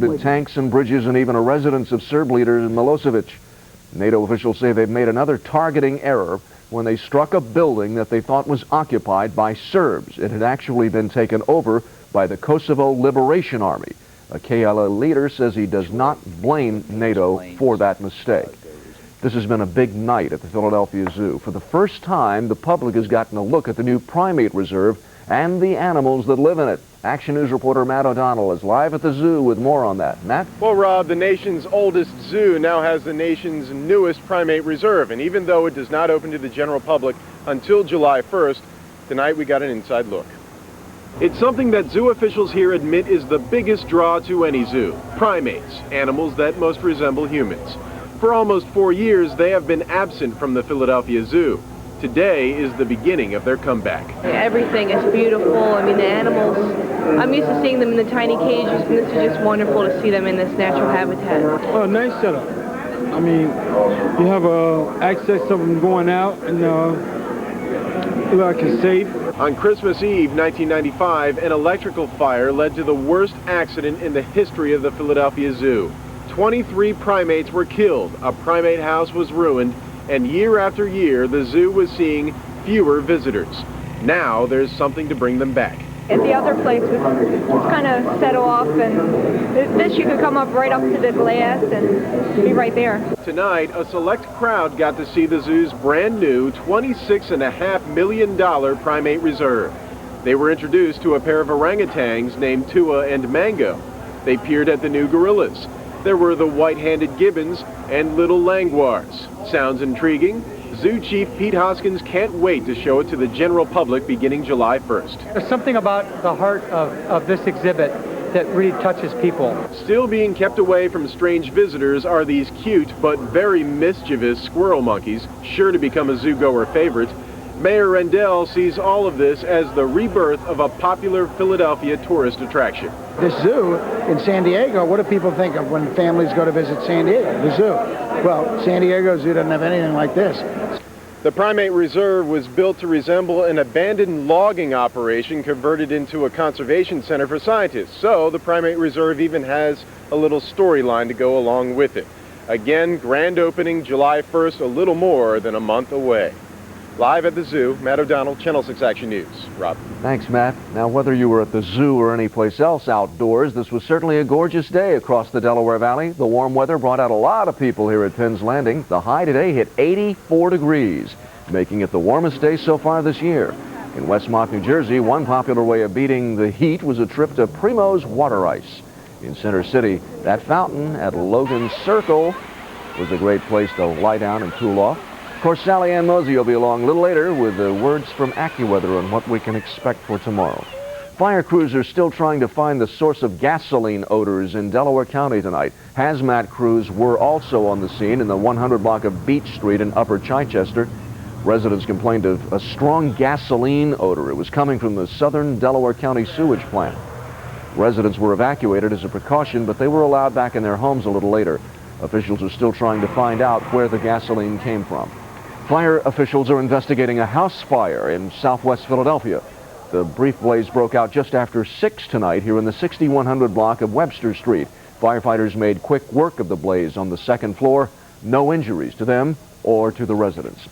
included tanks and bridges and even a residence of Serb leader Milosevic. NATO officials say they've made another targeting error when they struck a building that they thought was occupied by Serbs. It had actually been taken over by the Kosovo Liberation Army. A KLA leader says he does not blame NATO for that mistake. This has been a big night at the Philadelphia Zoo. For the first time, the public has gotten a look at the new primate reserve and the animals that live in it. Action News reporter Matt O'Donnell is live at the zoo with more on that. Matt? Well, Rob, the nation's oldest zoo now has the nation's newest primate reserve. And even though it does not open to the general public until July 1st, tonight we got an inside look. It's something that zoo officials here admit is the biggest draw to any zoo. Primates, animals that most resemble humans. For almost 4 years, they have been absent from the Philadelphia Zoo. Today is the beginning of their comeback. Everything is beautiful. I mean, the animals, I'm used to seeing them in the tiny cages, and this is just wonderful to see them in this natural habitat. Oh, nice setup. I mean, you have access of them going out, and like it's safe. On Christmas Eve, 1995, an electrical fire led to the worst accident in the history of the Philadelphia Zoo. 23 primates were killed, a primate house was ruined, and year after year, the zoo was seeing fewer visitors. Now, there's something to bring them back. And the other place was kind of set off, and this you could come up right up to the glass and be right there. Tonight, a select crowd got to see the zoo's brand new $26.5 million primate reserve. They were introduced to a pair of orangutans named Tua and Mango. They peered at the new gorillas. There were the white-handed gibbons and little languars. Sounds intriguing? Zoo Chief Pete Hoskins can't wait to show it to the general public beginning July 1st. There's something about the heart of this exhibit that really touches people. Still being kept away from strange visitors are these cute but very mischievous squirrel monkeys, sure to become a zoo-goer favorite. Mayor Rendell sees all of this as the rebirth of a popular Philadelphia tourist attraction. This zoo in San Diego, what do people think of when families go to visit San Diego? The zoo. Well, San Diego Zoo doesn't have anything like this. The primate reserve was built to resemble an abandoned logging operation converted into a conservation center for scientists. So the primate reserve even has a little storyline to go along with it. Again, grand opening July 1st, a little more than a month away. Live at the zoo, Matt O'Donnell, Channel 6 Action News. Rob. Thanks, Matt. Now, whether you were at the zoo or anyplace else outdoors, this was certainly a gorgeous day across the Delaware Valley. The warm weather brought out a lot of people here at Penn's Landing. The high today hit 84 degrees, making it the warmest day so far this year. In Westmont, New Jersey, one popular way of beating the heat was a trip to Primo's Water Ice. In Center City, that fountain at Logan Circle was a great place to lie down and cool off. Of course, Sally Ann Mosey will be along a little later with the words from AccuWeather on what we can expect for tomorrow. Fire crews are still trying to find the source of gasoline odors in Delaware County tonight. Hazmat crews were also on the scene in the 100 block of Beach Street in Upper Chichester. Residents complained of a strong gasoline odor. It was coming from the southern Delaware County sewage plant. Residents were evacuated as a precaution, but they were allowed back in their homes a little later. Officials are still trying to find out where the gasoline came from. Fire officials are investigating a house fire in southwest Philadelphia. The brief blaze broke out just after 6 tonight here in the 6100 block of Webster Street. Firefighters made quick work of the blaze on the second floor. No injuries to them or to the residents.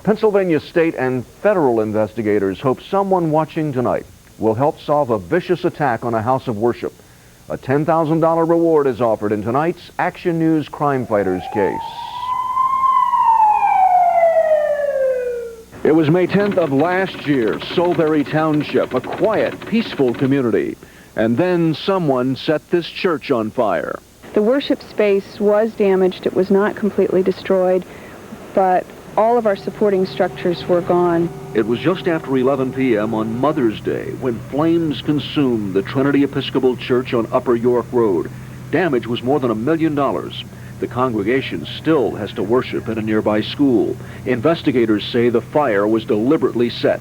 Pennsylvania state and federal investigators hope someone watching tonight will help solve a vicious attack on a house of worship. A $10,000 reward is offered in tonight's Action News Crime Fighters case. It was May 10th of last year, Solebury Township, a quiet, peaceful community. And then someone set this church on fire. The worship space was damaged. It was not completely destroyed, but all of our supporting structures were gone. It was just after 11 p.m. on Mother's Day when flames consumed the Trinity Episcopal Church on Upper York Road. Damage was more than $1 million. The congregation still has to worship in a nearby school. Investigators say the fire was deliberately set.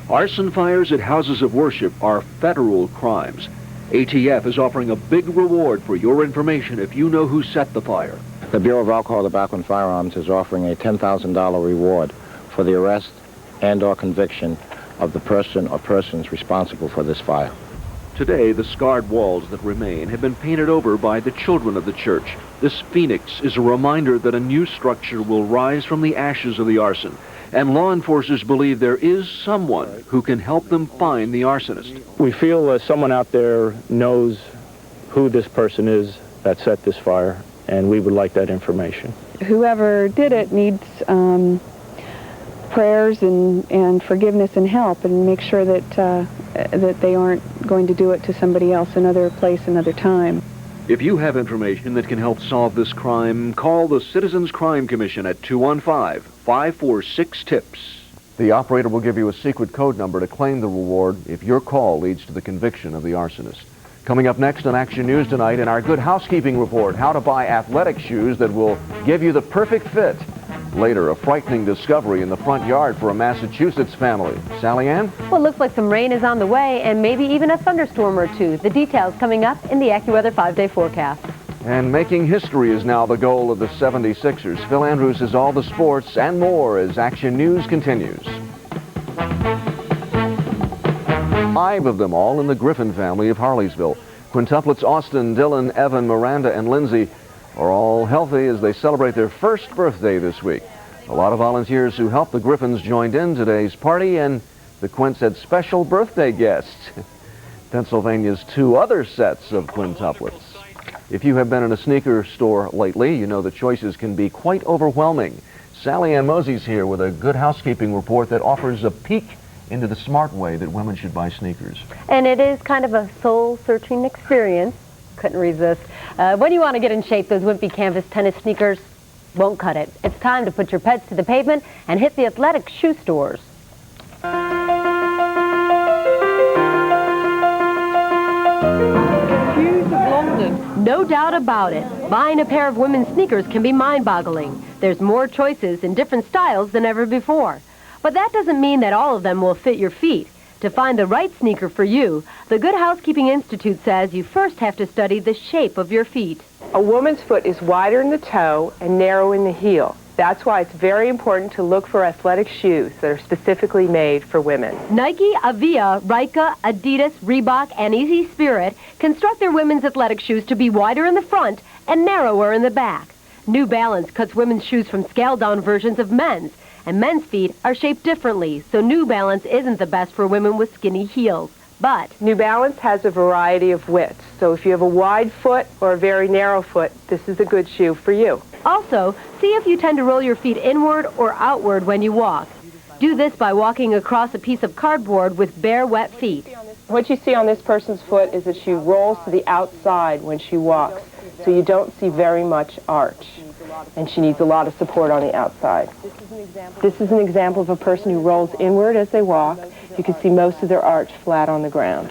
Arson fires at houses of worship are federal crimes. ATF is offering a big reward for your information if you know who set the fire. The Bureau of Alcohol, Tobacco, and Firearms is offering a $10,000 reward for the arrest and/or conviction of the person or persons responsible for this fire. Today, the scarred walls that remain have been painted over by the children of the church. This phoenix is a reminder that a new structure will rise from the ashes of the arson, and law enforcers believe there is someone who can help them find the arsonist. We feel someone out there knows who this person is that set this fire, and we would like that information. Whoever did it needs prayers and forgiveness and help, and make sure that that they aren't going to do it to somebody else another place, another time. If you have information that can help solve this crime, call the Citizens Crime Commission at 215-546-TIPS. The operator will give you a secret code number to claim the reward if your call leads to the conviction of the arsonist. Coming up next on Action News tonight, in our Good Housekeeping report, how to buy athletic shoes that will give you the perfect fit. Later, a frightening discovery in the front yard for a Massachusetts family. Sally Ann? Well, it looks like some rain is on the way and maybe even a thunderstorm or two. The details coming up in the AccuWeather 5-day forecast. And making history is now the goal of the 76ers. Phil Andrews has all the sports and more as Action News continues. 5 of them all in the Griffin family of Harleysville. Quintuplets Austin, Dylan, Evan, Miranda, and Lindsay are all healthy as they celebrate their first birthday this week. A lot of volunteers who helped the Griffins joined in today's party, and the Quints had special birthday guests. Pennsylvania's 2 other sets of quintuplets. If you have been in a sneaker store lately, you know the choices can be quite overwhelming. Sally Ann Mosey's here with a Good Housekeeping report that offers a peek into the smart way that women should buy sneakers. And it is kind of a soul-searching experience. Couldn't resist. When you want to get in shape, those wimpy canvas tennis sneakers won't cut it. It's time to put your pets to the pavement and hit the athletic shoe stores. Shoes of London. No doubt about it. Buying a pair of women's sneakers can be mind-boggling. There's more choices in different styles than ever before. But that doesn't mean that all of them will fit your feet. To find the right sneaker for you, the Good Housekeeping Institute says you first have to study the shape of your feet. A woman's foot is wider in the toe and narrow in the heel. That's why it's very important to look for athletic shoes that are specifically made for women. Nike, Avia, Ryka, Adidas, Reebok, and Easy Spirit construct their women's athletic shoes to be wider in the front and narrower in the back. New Balance cuts women's shoes from scaled-down versions of men's. And men's feet are shaped differently, so New Balance isn't the best for women with skinny heels. But New Balance has a variety of widths, so if you have a wide foot or a very narrow foot, this is a good shoe for you. also, see if you tend to roll your feet inward or outward when you walk. Do this by walking across a piece of cardboard with bare, wet feet. What you see on this person's foot is that she rolls to the outside when she walks, so you don't see very much arch. And she needs a lot of support on the outside. This is an example of a person who rolls inward as they walk. You can see most of their arch flat on the ground.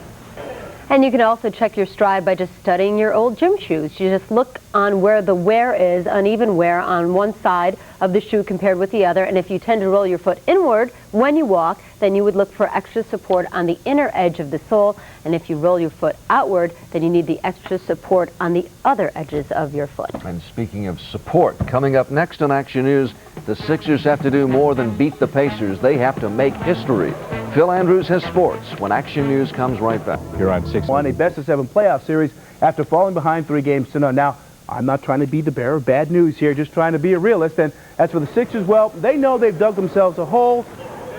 And you can also check your stride by just studying your old gym shoes. You just look on where the wear is, uneven wear on one side of the shoe compared with the other. And if you tend to roll your foot inward when you walk, then you would look for extra support on the inner edge of the sole. And if you roll your foot outward, then you need the extra support on the other edges of your foot. And speaking of support, coming up next on Action News, the Sixers have to do more than beat the Pacers. They have to make history. Phil Andrews has sports when Action News comes right back. Here on 6. Won a best-of-7 playoff series after falling behind 3 games to none. Now, I'm not trying to be the bearer of bad news here, just trying to be a realist. And as for the Sixers, well, they know they've dug themselves a hole,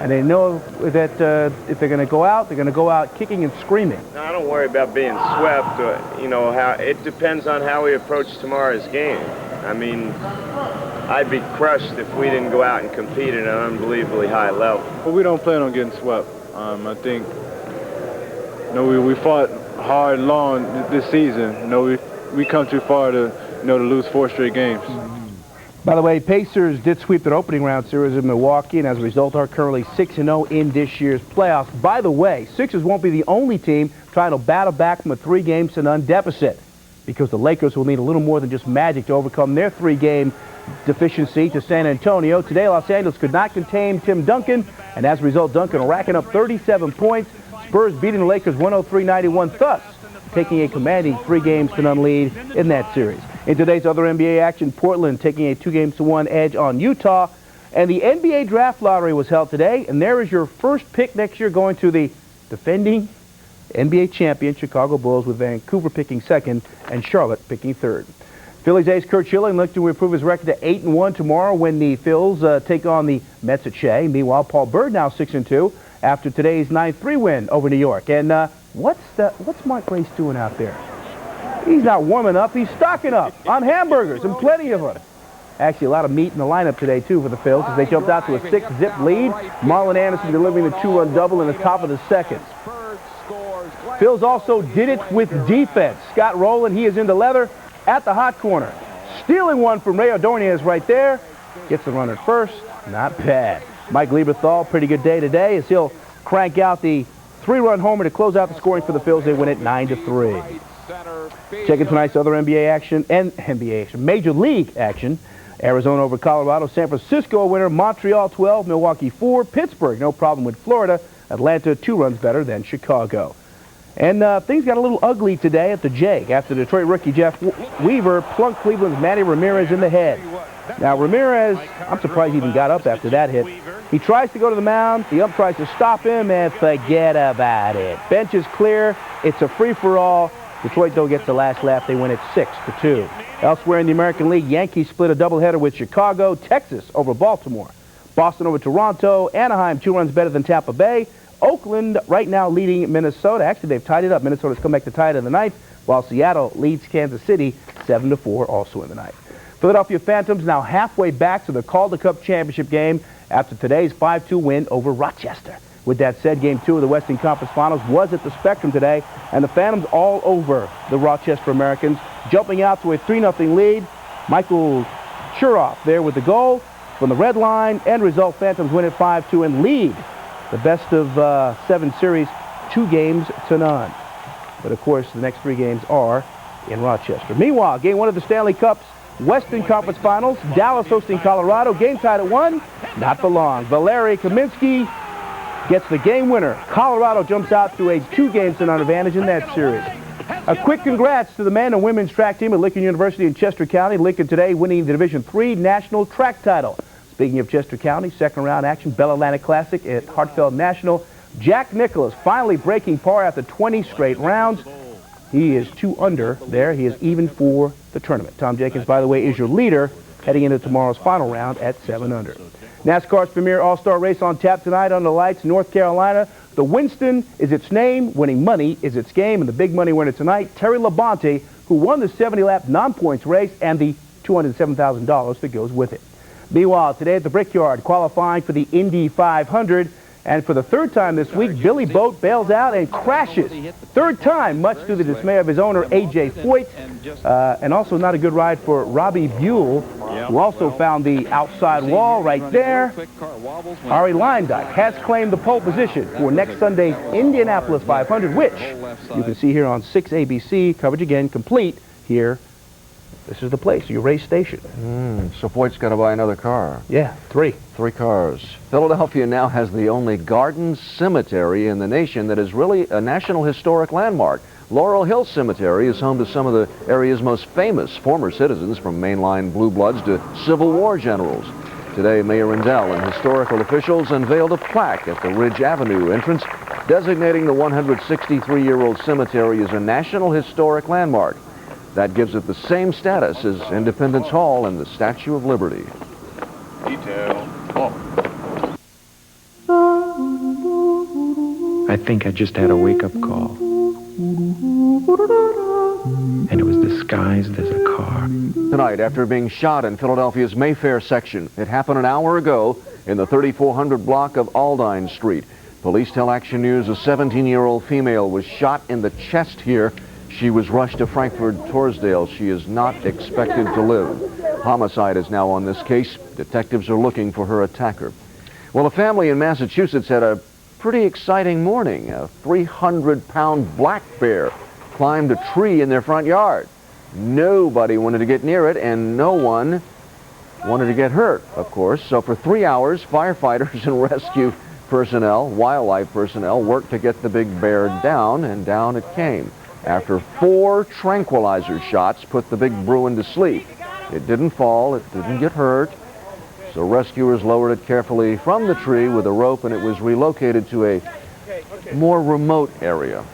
and they know that if they're going to go out, they're going to go out kicking and screaming. No, I don't worry about being swept. How it depends on how we approach tomorrow's game. I mean, I'd be crushed if we didn't go out and compete at an unbelievably high level. Well, we don't plan on getting swept. I think, we fought hard and long this season. We come too far to lose 4 straight games. By the way, Pacers did sweep their opening round series in Milwaukee, and as a result are currently 6-0 in this year's playoffs. By the way, Sixers won't be the only team trying to battle back from a 3-game-to-none deficit, because the Lakers will need a little more than just magic to overcome their 3-game deficiency to San Antonio. Today, Los Angeles could not contain Tim Duncan, and as a result, Duncan racking up 37 points. Spurs beating the Lakers 103-91, thus taking a commanding 3-games-to-none lead in that series. In today's other NBA action, Portland taking a 2-games-to-1 edge on Utah. And the NBA draft lottery was held today, and there is your first pick next year going to the defending NBA champion Chicago Bulls, with Vancouver picking second and Charlotte picking third. Phillies ace Curt Schilling looking to improve his record to 8-1 tomorrow when the Phils take on the Mets at Shea. Meanwhile, Paul Bird now 6-2 after today's 9-3 win over New York. And what's Mark Grace doing out there? He's not warming up. He's stocking up on hamburgers, and plenty of them. Actually, a lot of meat in the lineup today, too, for the Phils, as they jumped out to a 6-zip lead. Marlon Anderson delivering the 2-run double in the top of the second. Phils also did it with defense. Scott Rowland, he is into leather at the hot corner. Stealing one from Ray Ordonez right there. Gets the runner at first. Not bad. Mike Lieberthal, pretty good day today, as he'll crank out the 3-run homer to close out the scoring for the Phils. They win it 9-3. Checking tonight's other NBA action and Major League action. Arizona over Colorado, San Francisco a winner, Montreal 12, Milwaukee 4, Pittsburgh no problem with Florida, Atlanta 2 runs better than Chicago. And things got a little ugly today at the Jake after Detroit rookie Jeff Weaver plunked Cleveland's Manny Ramirez in the head. Now Ramirez, I'm surprised he even got up after that hit. He tries to go to the mound, the ump tries to stop him, and forget about it. Bench is clear, it's a free-for-all. Detroit, though, gets the last laugh. They win it 6-2. Elsewhere in the American League, Yankees split a doubleheader with Chicago, Texas over Baltimore, Boston over Toronto, Anaheim 2 runs better than Tampa Bay, Oakland right now leading Minnesota. Actually, they've tied it up. Minnesota's come back to tie it in the ninth, while Seattle leads Kansas City 7-4 also in the ninth. Philadelphia Phantoms now halfway back to the Calder Cup championship game after today's 5-2 win over Rochester. With that said, Game 2 of the Western Conference Finals was at the Spectrum today, and the Phantoms all over the Rochester Americans, jumping out to a 3-0 lead. Michael Churoff there with the goal from the red line. End result, Phantoms win it 5-2 and lead the best of 7 series 2-0. But, of course, the next 3 games are in Rochester. Meanwhile, Game 1 of the Stanley Cup's Western Conference Finals, Dallas hosting Colorado. Game tied at 1. Not for long. Valeri Kaminsky gets the game winner. Colorado jumps out to a 2-0 advantage in that series. A quick congrats to the men and women's track team at Lincoln University in Chester County. Lincoln today winning the Division III national track title. Speaking of Chester County, second round action, Bell Atlantic Classic at Hartfeld National. Jack Nicklaus finally breaking par after 20 straight rounds. He is 2 under there. He is even for the tournament. Tom Jenkins, by the way, is your leader heading into tomorrow's final round at 7 under. NASCAR's premier all-star race on tap tonight on the lights, North Carolina. The Winston is its name, winning money is its game, and the big money winner tonight, Terry Labonte, who won the 70-lap non-points race and the $207,000 that goes with it. Meanwhile, today at the Brickyard, qualifying for the Indy 500, and for the 3rd time this week, Billy Boat bails out and crashes. 3rd time, much to the dismay of his owner, A.J. Foyt, and also not a good ride for Robbie Buell, who also found the outside wall right there. Ari Leindyke has claimed the pole position for next Sunday's Indianapolis 500, which you can see here on 6 ABC. Coverage again complete here. This is the place, your race station. So Foyt's got to buy another car. Yeah, 3. 3 cars. Philadelphia now has the only garden cemetery in the nation that is really a National Historic Landmark. Laurel Hill Cemetery is home to some of the area's most famous former citizens, from mainline blue bloods to Civil War generals. Today, Mayor Rendell and historical officials unveiled a plaque at the Ridge Avenue entrance designating the 163-year-old cemetery as a National Historic Landmark. That gives it the same status as Independence Hall and the Statue of Liberty. Detail. I think I just had a wake-up call. And it was disguised as a car. Tonight, after being shot in Philadelphia's Mayfair section, it happened an hour ago in the 3400 block of Aldine Street. Police tell Action News a 17-year-old female was shot in the chest here. She was rushed to Frankfurt Torresdale. She is not expected to live. Homicide is now on this case. Detectives are looking for her attacker. Well, a family in Massachusetts had a pretty exciting morning. A 300-pound black bear climbed a tree in their front yard. Nobody wanted to get near it, and no one wanted to get hurt, of course. So for 3 hours, firefighters and rescue personnel, wildlife personnel, worked to get the big bear down, and down it came. After 4 tranquilizer shots put the big Bruin to sleep. It didn't fall, it didn't get hurt. So rescuers lowered it carefully from the tree with a rope, and it was relocated to a more remote area.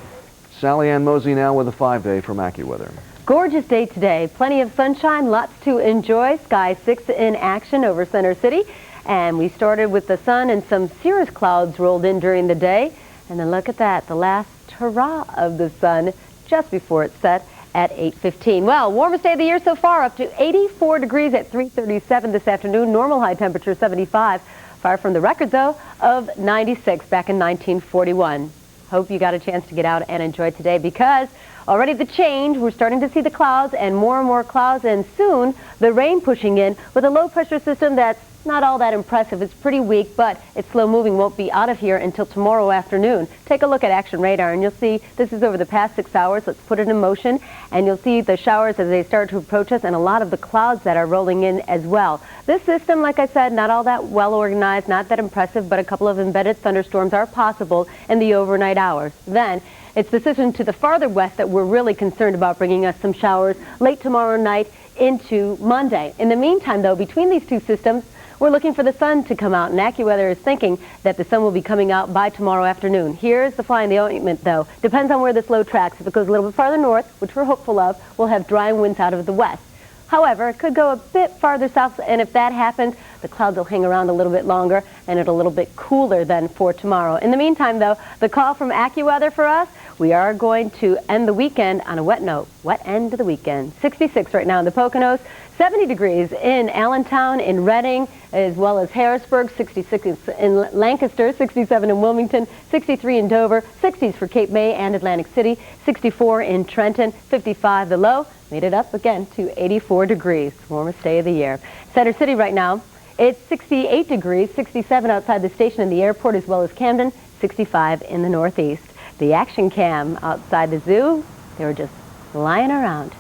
Sally Ann Mosey now with a 5-day from AccuWeather. Gorgeous day today. Plenty of sunshine, lots to enjoy. Sky 6 in action over Center City. And we started with the sun and some cirrus clouds rolled in during the day. And then look at that, the last hurrah of the sun just before it set at 8:15. Well, warmest day of the year so far, up to 84 degrees at 3:37 this afternoon. Normal high temperature 75. Far from the record, though, of 96 back in 1941. Hope you got a chance to get out and enjoy today, because already the change, we're starting to see the clouds and more clouds, and soon the rain pushing in with a low pressure system that's not all that impressive. It's pretty weak, but it's slow moving, won't be out of here until tomorrow afternoon. Take a look at Action Radar and you'll see this is over the past 6 hours. Let's put it in motion and you'll see the showers as they start to approach us and a lot of the clouds that are rolling in as well. This system, like I said, not all that well organized, not that impressive, but a couple of embedded thunderstorms are possible in the overnight hours. Then it's the system to the farther west that we're really concerned about bringing us some showers late tomorrow night into Monday. In the meantime, though, between these two systems, we're looking for the sun to come out, and AccuWeather is thinking that the sun will be coming out by tomorrow afternoon. Here's the fly in the ointment, though. Depends on where this low tracks. If it goes a little bit farther north, which we're hopeful of, we'll have drying winds out of the west. However, it could go a bit farther south, and if that happens, the clouds will hang around a little bit longer, and it'll a little bit cooler than for tomorrow. In the meantime, though, the call from AccuWeather for us, we are going to end the weekend on a wet note. Wet end of the weekend. 66 right now in the Poconos, 70 degrees in Allentown, in Reading, as well as Harrisburg, 66 in Lancaster, 67 in Wilmington, 63 in Dover, 60s for Cape May and Atlantic City, 64 in Trenton, 55 the low. Made it up again to 84 degrees. Warmest day of the year. Center City right now, it's 68 degrees, 67 outside the station and the airport, as well as Camden, 65 in the northeast. The action cam outside the zoo, they were just lying around.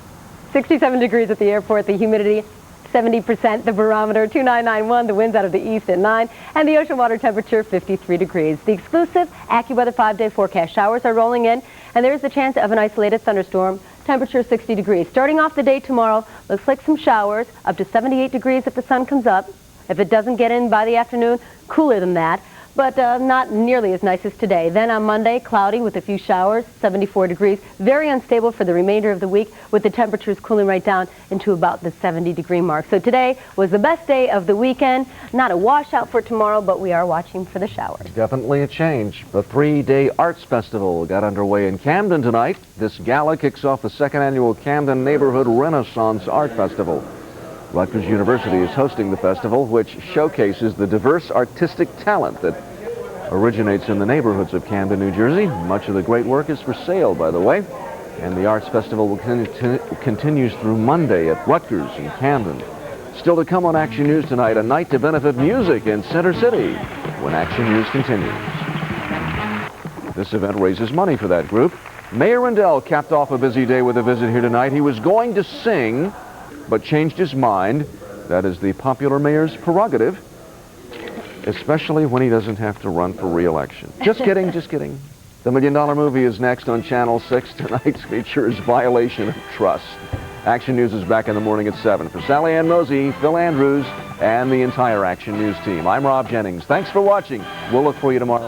67 degrees at the airport, the humidity 70%, the barometer 2991, the winds out of the east at 9, and the ocean water temperature 53 degrees. The exclusive AccuWeather 5-day forecast. Showers are rolling in, and there's the chance of an isolated thunderstorm. Temperature 60 degrees. Starting off the day tomorrow, looks like some showers, up to 78 degrees if the sun comes up. If it doesn't get in by the afternoon, cooler than that, but not nearly as nice as today. Then on Monday, cloudy with a few showers, 74 degrees. Very unstable for the remainder of the week, with the temperatures cooling right down into about the 70-degree mark. So today was the best day of the weekend. Not a washout for tomorrow, but we are watching for the showers. Definitely a change. The 3-day Arts Festival got underway in Camden tonight. This gala kicks off the second annual Camden Neighborhood Renaissance Art Festival. Rutgers University is hosting the festival, which showcases the diverse artistic talent that originates in the neighborhoods of Camden, New Jersey. Much of the great work is for sale, by the way. And the Arts Festival continues through Monday at Rutgers in Camden. Still to come on Action News tonight, a night to benefit music in Center City when Action News continues. This event raises money for that group. Mayor Rendell capped off a busy day with a visit here tonight. He was going to sing, but changed his mind. That is the popular mayor's prerogative, especially when he doesn't have to run for re-election. Just kidding, just kidding. The $1 Million Movie is next on Channel 6. Tonight's feature is Violation of Trust. Action News is back in the morning at 7. For Sally Ann Mosey, Phil Andrews, and the entire Action News team, I'm Rob Jennings. Thanks for watching. We'll look for you tomorrow.